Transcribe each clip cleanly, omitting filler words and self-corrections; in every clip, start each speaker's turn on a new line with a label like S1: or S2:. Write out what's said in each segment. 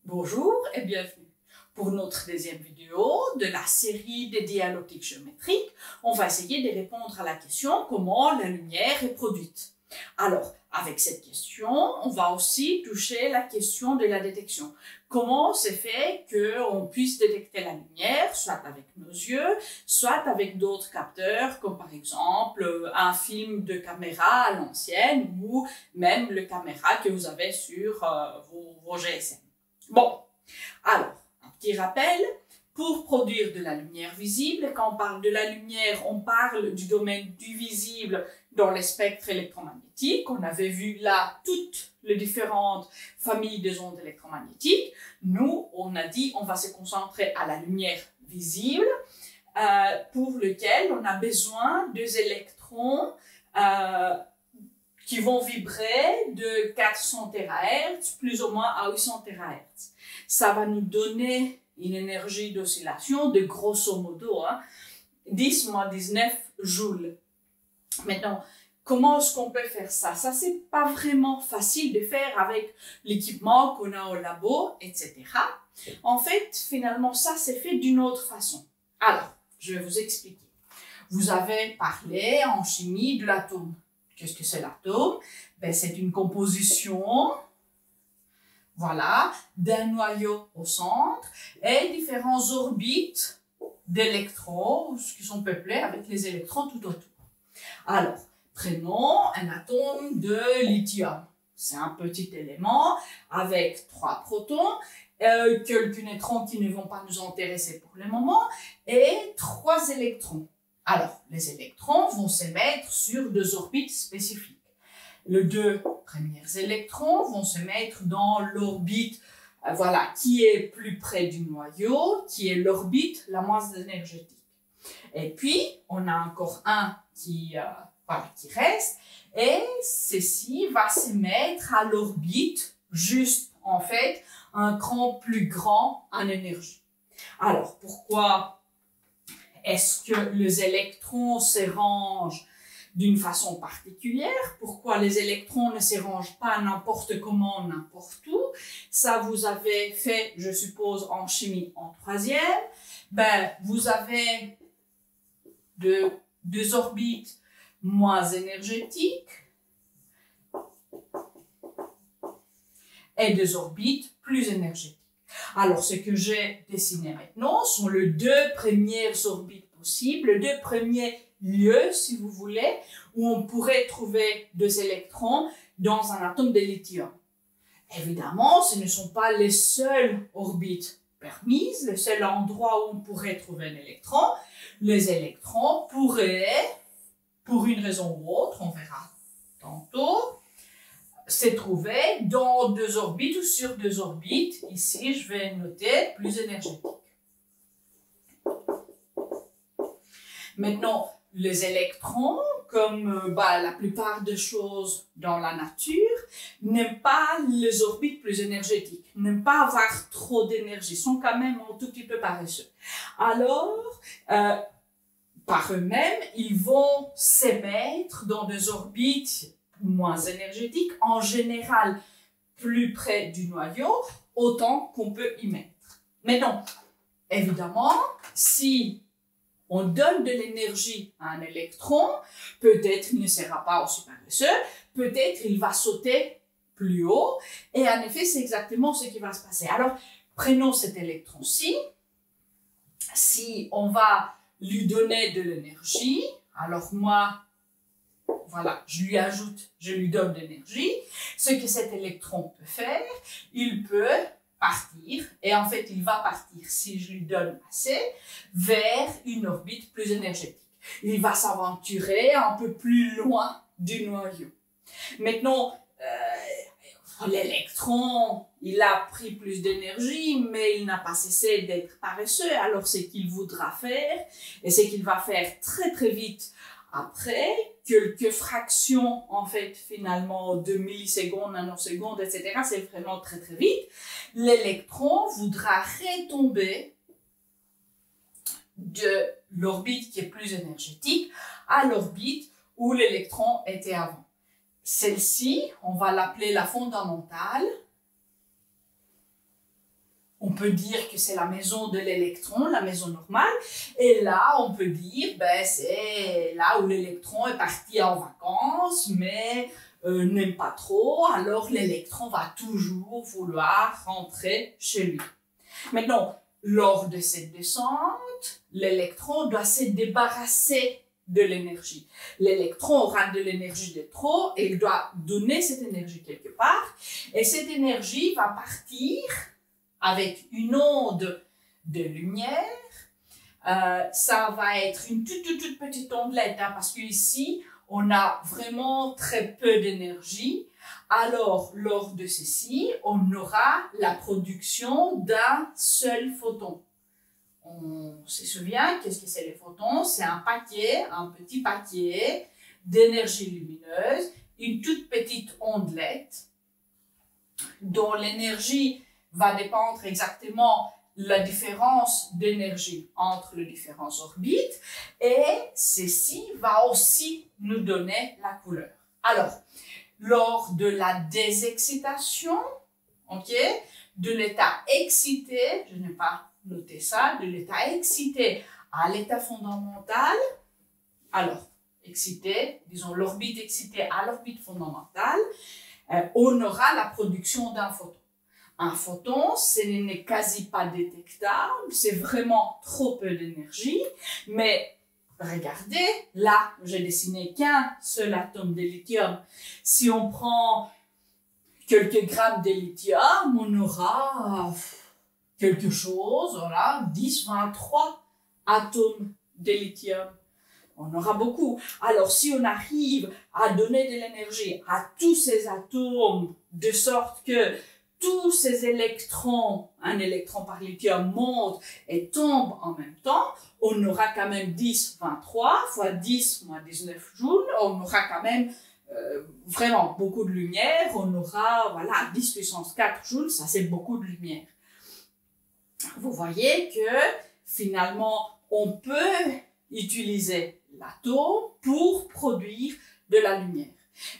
S1: Bonjour et bienvenue. Pour notre deuxième vidéo de la série des dialectiques géométriques, on va essayer de répondre à la question comment la lumière est produite. Alors, avec cette question, on va aussi toucher la question de la détection. Comment c'est fait qu'on puisse détecter la lumière, soit avec nos yeux, soit avec d'autres capteurs, comme par exemple un film de caméra à l'ancienne ou même le caméra que vous avez sur vos GSM. Bon, alors, un petit rappel, pour produire de la lumière visible, quand on parle de la lumière, on parle du domaine du visible dans les spectres électromagnétiques. On avait vu là toutes les différentes familles des ondes électromagnétiques. Nous, on a dit on va se concentrer à la lumière visible, pour lequel on a besoin des électrons qui vont vibrer de 400 THz plus ou moins à 800 THz. Ça va nous donner une énergie d'oscillation de grosso modo 10 moins 19 joules. Maintenant, comment est-ce qu'on peut faire ça? Ça, c'est pas vraiment facile de faire avec l'équipement qu'on a au labo, etc. En fait, finalement, ça, c'est fait d'une autre façon. Alors, je vais vous expliquer. Vous avez parlé en chimie de l'atome. Qu'est-ce que c'est l'atome? Ben, c'est une composition, voilà, d'un noyau au centre et différentes orbites d'électrons qui sont peuplées avec les électrons tout autour. Alors, prenons un atome de lithium. C'est un petit élément avec 3 protons, quelques neutrons qui ne vont pas nous intéresser pour le moment, et 3 électrons. Alors, les électrons vont se mettre sur 2 orbites spécifiques. Les 2 premiers électrons vont se mettre dans l'orbite voilà, qui est plus près du noyau, qui est l'orbite la moins énergétique. Et puis, on a encore un qui reste, et ceci va se mettre à l'orbite, juste en fait, un cran plus grand en énergie. Alors, pourquoi est-ce que les électrons se rangent d'une façon particulière? Pourquoi les électrons ne se rangent pas n'importe comment, n'importe où? Ça, vous avez fait, je suppose, en chimie en 3e. Ben, vous avez deux orbites moins énergétiques et 2 orbites plus énergétiques. Alors, ce que j'ai dessiné maintenant sont les 2 premières orbites possibles, les 2 premiers lieux, si vous voulez, où on pourrait trouver 2 électrons dans un atome de lithium. Évidemment, ce ne sont pas les seules orbites permises, le seul endroit où on pourrait trouver un électron. Les électrons pourraient, pour une raison ou autre, on verra tantôt, se trouver dans 2 orbites ou sur 2 orbites. Ici, je vais noter plus énergétique. Maintenant, les électrons, comme la plupart des choses dans la nature, n'aiment pas les orbites plus énergétiques, n'aiment pas avoir trop d'énergie, sont quand même un tout petit peu paresseux. Alors, par eux-mêmes, ils vont s'émettre dans des orbites moins énergétiques, en général plus près du noyau, autant qu'on peut y mettre. Mais non, évidemment, si on donne de l'énergie à un électron, peut-être il ne sera pas aussi paresseux, peut-être il va sauter plus haut, et en effet, c'est exactement ce qui va se passer. Alors, prenons cet électron-ci, si on va lui donner de l'énergie, alors moi, voilà, je lui donne de l'énergie. Ce que cet électron peut faire, il peut partir, et en fait, il va partir, si je lui donne assez, vers une orbite plus énergétique. Il va s'aventurer un peu plus loin du noyau. Maintenant, l'électron, il a pris plus d'énergie, mais il n'a pas cessé d'être paresseux, alors ce qu'il voudra faire, et ce qu'il va faire très très vite après, quelques fractions, en fait, finalement, de millisecondes, nanosecondes, etc., c'est vraiment très très vite, l'électron voudra retomber de l'orbite qui est plus énergétique à l'orbite où l'électron était avant. Celle-ci, on va l'appeler la fondamentale. on peut dire que c'est la maison de l'électron, la maison normale. Et là, on peut dire, ben, c'est là où l'électron est parti en vacances, mais n'aime pas trop. Alors, l'électron va toujours vouloir rentrer chez lui. Maintenant, lors de cette descente, l'électron doit se débarrasser de l'énergie. L'électron aura de l'énergie de trop et il doit donner cette énergie quelque part. Et cette énergie va partir avec une onde de lumière. Ça va être une toute petite ondelette, hein, parce qu'ici, on a vraiment très peu d'énergie. Alors, lors de ceci, on aura la production d'un seul photon. On se souvient, qu'est-ce que c'est les photons? C'est un petit paquet d'énergie lumineuse, une toute petite ondelette dont l'énergie va dépendre exactement la différence d'énergie entre les différentes orbites, et ceci va aussi nous donner la couleur. Alors, lors de la désexcitation, ok, de l'état excité, je n'ai pas noté ça, de l'état excité à l'état fondamental, alors, excité, disons l'orbite excitée à l'orbite fondamentale, on aura la production d'un photon. Un photon, ce n'est quasi pas détectable, c'est vraiment trop peu d'énergie, mais regardez, là, j'ai dessiné qu'un seul atome de lithium. Si on prend quelques grammes de lithium, on aura quelque chose, voilà, 10, 23 atomes de lithium. On aura beaucoup. Alors, si on arrive à donner de l'énergie à tous ces atomes, de sorte que tous ces électrons, un électron par lithium monte et tombe en même temps, on aura quand même 10, 23 fois 10 moins 19 joules, on aura quand même vraiment beaucoup de lumière, on aura, voilà, 10 puissance 4 joules, ça c'est beaucoup de lumière. Vous voyez que finalement, on peut utiliser l'atome pour produire de la lumière.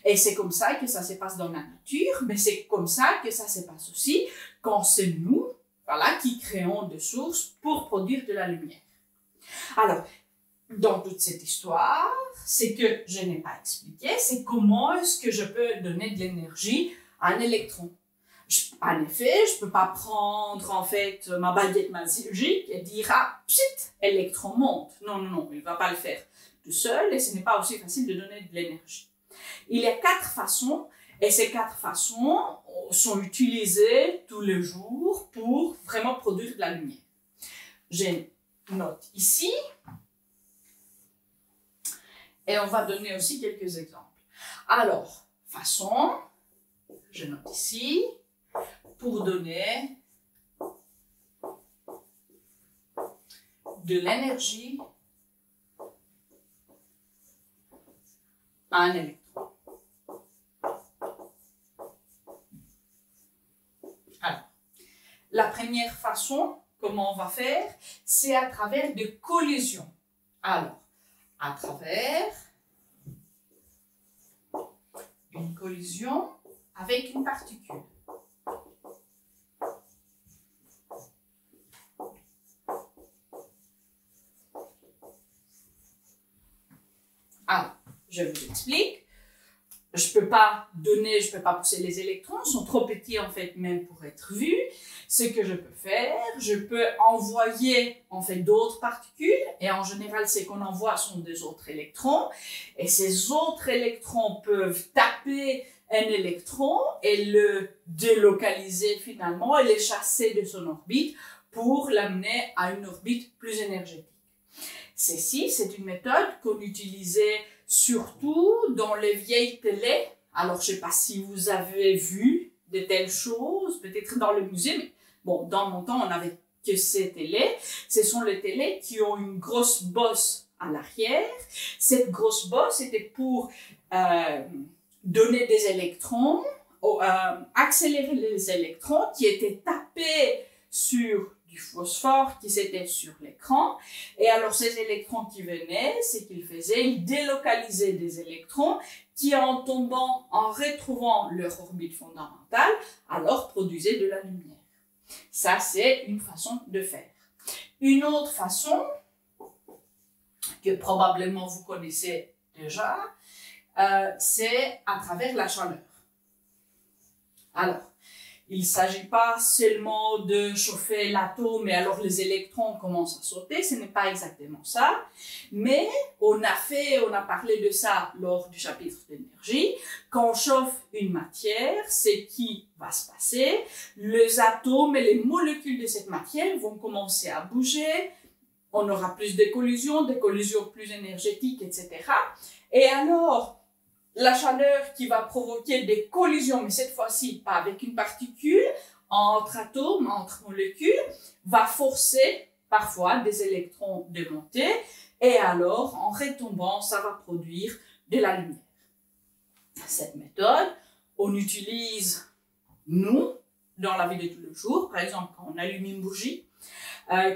S1: Et c'est comme ça que ça se passe dans la nature, mais c'est comme ça que ça se passe aussi quand c'est nous, voilà, qui créons des sources pour produire de la lumière. Alors, dans toute cette histoire, ce que je n'ai pas expliqué, c'est comment est-ce que je peux donner de l'énergie à un électron. En effet, je peux pas prendre, en fait, ma baguette magique et dire, ah, pchit, électron monte. Non, non, non, il va pas le faire tout seul et ce n'est pas aussi facile de donner de l'énergie. Il y a 4 façons et ces 4 façons sont utilisées tous les jours pour vraiment produire de la lumière. J'ai une note ici et on va donner aussi quelques exemples. Alors, façon, je note ici, pour donner de l'énergie à un électron. Alors, la première façon, comment on va faire, c'est à travers des collisions. Alors, à travers une collision avec une particule. Alors, je vous explique. Je peux pas pousser les électrons, ils sont trop petits en fait même pour être vus. Ce que je peux faire, je peux envoyer en fait d'autres particules et en général ce qu'on envoie sont des autres électrons et ces autres électrons peuvent taper un électron et le délocaliser finalement et le chasser de son orbite pour l'amener à une orbite plus énergétique. Ceci, c'est une méthode qu'on utilisait surtout dans les vieilles télés. Alors, je ne sais pas si vous avez vu de telles choses, peut-être dans le musée, mais bon, dans mon temps, on n'avait que ces télés. Ce sont les télés qui ont une grosse bosse à l'arrière. Cette grosse bosse était pour donner des électrons, accélérer les électrons qui étaient tapés sur du phosphore qui s'était sur l'écran. Et alors, ces électrons qui venaient, c'est qu'ils faisaient, ils délocalisaient des électrons qui, en tombant, en retrouvant leur orbite fondamentale, alors produisaient de la lumière. Ça, c'est une façon de faire. Une autre façon, que probablement vous connaissez déjà, c'est à travers la chaleur. Alors, il ne s'agit pas seulement de chauffer l'atome et alors les électrons commencent à sauter, ce n'est pas exactement ça, mais on a parlé de ça lors du chapitre d'énergie. Quand on chauffe une matière, ce qui va se passer, les atomes et les molécules de cette matière vont commencer à bouger, on aura plus de collisions plus énergétiques, etc. Et alors, la chaleur qui va provoquer des collisions, mais cette fois-ci pas avec une particule, entre atomes, entre molécules, va forcer parfois des électrons de monter et alors, en retombant, ça va produire de la lumière. Cette méthode, on utilise, nous, dans la vie de tous les jours, par exemple quand on allume une bougie,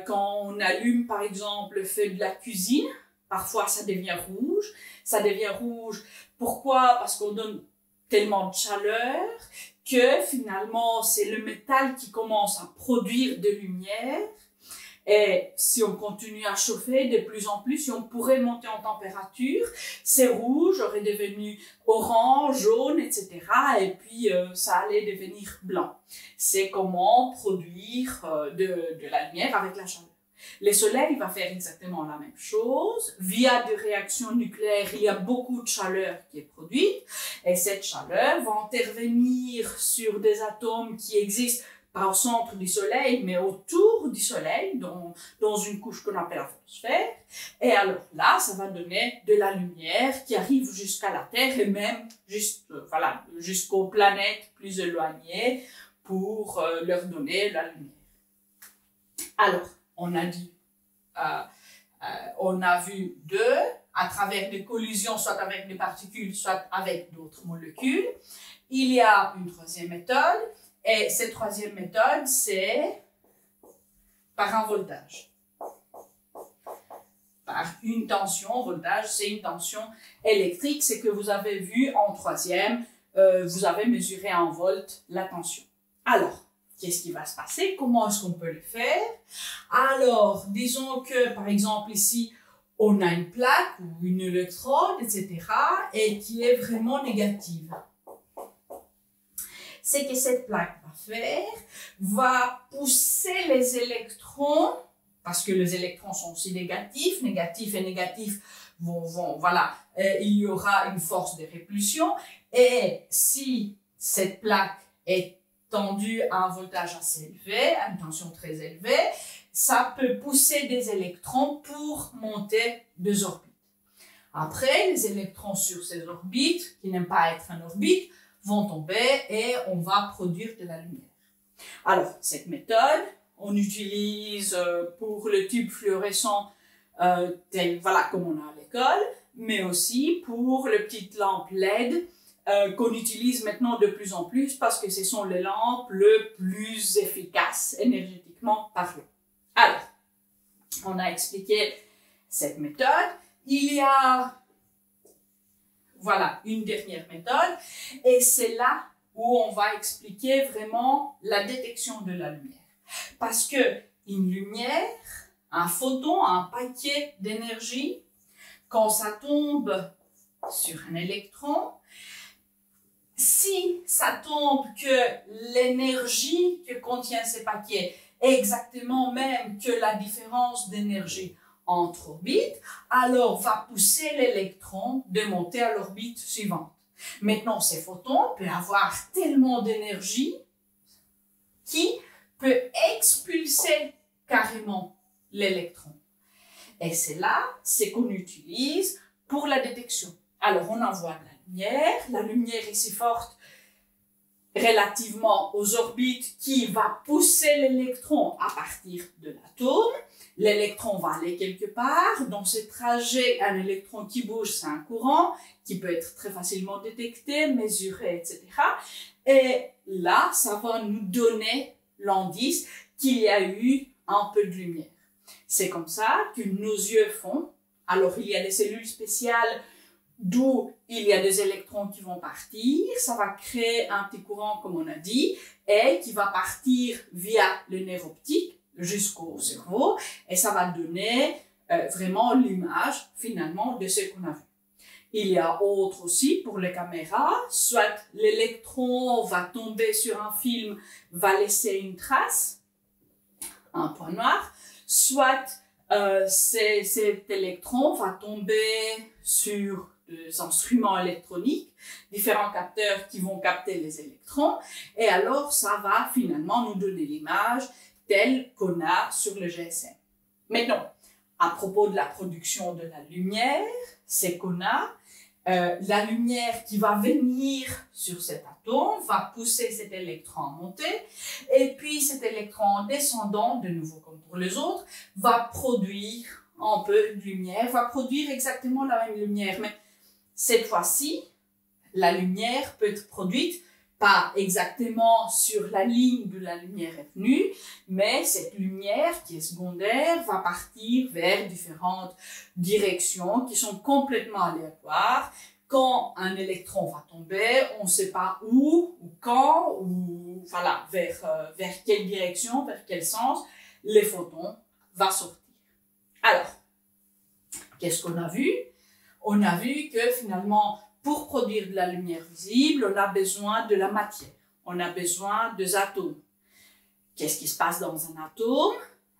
S1: quand on allume par exemple le feu de la cuisine, parfois ça devient rouge. Ça devient rouge. Pourquoi? Parce qu'on donne tellement de chaleur que finalement c'est le métal qui commence à produire de lumière. Et si on continue à chauffer de plus en plus, si on pourrait monter en température, c'est rouge aurait devenu orange, jaune, etc. Et puis ça allait devenir blanc. C'est comment produire de la lumière avec la chaleur. Le soleil va faire exactement la même chose. Via des réactions nucléaires, il y a beaucoup de chaleur qui est produite. Et cette chaleur va intervenir sur des atomes qui existent pas au centre du soleil, mais autour du soleil, dans une couche qu'on appelle la photosphère. Et alors là, ça va donner de la lumière qui arrive jusqu'à la Terre et même jusqu'aux planètes plus éloignées pour leur donner la lumière. Alors, on a dit, on a vu deux, à travers des collisions, soit avec des particules, soit avec d'autres molécules. Il y a une troisième méthode, et cette troisième méthode, c'est par un voltage. Par une tension, voltage, c'est une tension électrique, c'est que vous avez vu en troisième, vous avez mesuré en volts la tension. Alors, qu'est-ce qui va se passer? Comment est-ce qu'on peut le faire? Alors, disons que, par exemple, ici, on a une plaque ou une électrode, etc., et qui est vraiment négative. C'est que cette plaque va pousser les électrons, parce que les électrons sont aussi négatifs et négatifs il y aura une force de répulsion, et si cette plaque est tendue à un voltage assez élevé, à une tension très élevée, ça peut pousser des électrons pour monter des orbites. Après, les électrons sur ces orbites, qui n'aiment pas être en orbite, vont tomber et on va produire de la lumière. Alors, cette méthode, on utilise pour le tube fluorescent comme on a à l'école, mais aussi pour les petites lampes LED qu'on utilise maintenant de plus en plus parce que ce sont les lampes les plus efficaces énergétiquement parlant. Alors, on a expliqué cette méthode. Il y a une dernière méthode et c'est là où on va expliquer vraiment la détection de la lumière. Parce que une lumière, un photon, un paquet d'énergie, quand ça tombe sur un électron, si ça tombe que l'énergie que contient ces paquets est exactement même que la différence d'énergie entre orbites, alors va pousser l'électron de monter à l'orbite suivante. Maintenant, ces photons peuvent avoir tellement d'énergie qui peut expulser carrément l'électron. Et c'est là, c'est qu'on utilise pour la détection. Alors, on envoie de la lumière est si forte relativement aux orbites qui va pousser l'électron à partir de l'atome. L'électron va aller quelque part. Dans ce trajet, un électron qui bouge, c'est un courant qui peut être très facilement détecté, mesuré, etc. Et là, ça va nous donner l'indice qu'il y a eu un peu de lumière. C'est comme ça que nos yeux font. Alors, il y a des cellules spéciales d'où il y a des électrons qui vont partir, ça va créer un petit courant comme on a dit, et qui va partir via le nerf optique jusqu'au cerveau, et ça va donner vraiment l'image finalement de ce qu'on a vu. Il y a autre aussi pour les caméras, soit l'électron va tomber sur un film, va laisser une trace, un point noir, soit cet électron va tomber sur des instruments électroniques, différents capteurs qui vont capter les électrons, et alors ça va finalement nous donner l'image telle qu'on a sur le GSM. Maintenant, à propos de la production de la lumière, c'est qu'on a la lumière qui va venir sur cet atome, va pousser cet électron à monter, et puis cet électron en descendant, de nouveau comme pour les autres, va produire un peu de lumière, va produire exactement la même lumière. Mais cette fois-ci, la lumière peut être produite pas exactement sur la ligne de la lumière est venue, mais cette lumière qui est secondaire va partir vers différentes directions qui sont complètement aléatoires. Quand un électron va tomber, on ne sait pas où, ou quand, ou voilà, vers quelle direction, vers quel sens les photons vont sortir. Alors, qu'est-ce qu'on a vu? On a vu que finalement, pour produire de la lumière visible, on a besoin de la matière, on a besoin des atomes. Qu'est-ce qui se passe dans un atome?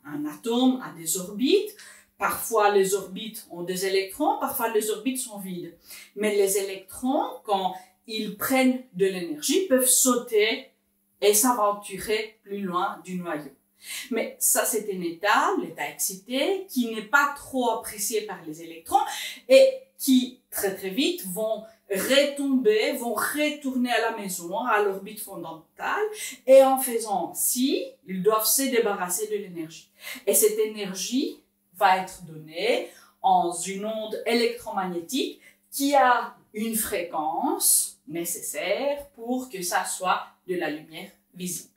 S1: Un atome a des orbites. Parfois, les orbites ont des électrons, parfois les orbites sont vides. Mais les électrons, quand ils prennent de l'énergie, peuvent sauter et s'aventurer plus loin du noyau. Mais ça, c'est un état, l'état excité, qui n'est pas trop apprécié par les électrons et qui, très très vite, vont retomber, vont retourner à la maison, à l'orbite fondamentale, et en faisant ainsi, ils doivent se débarrasser de l'énergie. Et cette énergie va être donnée en une onde électromagnétique qui a une fréquence nécessaire pour que ça soit de la lumière visible.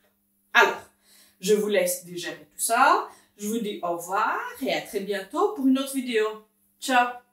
S1: Alors, je vous laisse digérer tout ça. Je vous dis au revoir et à très bientôt pour une autre vidéo. Ciao!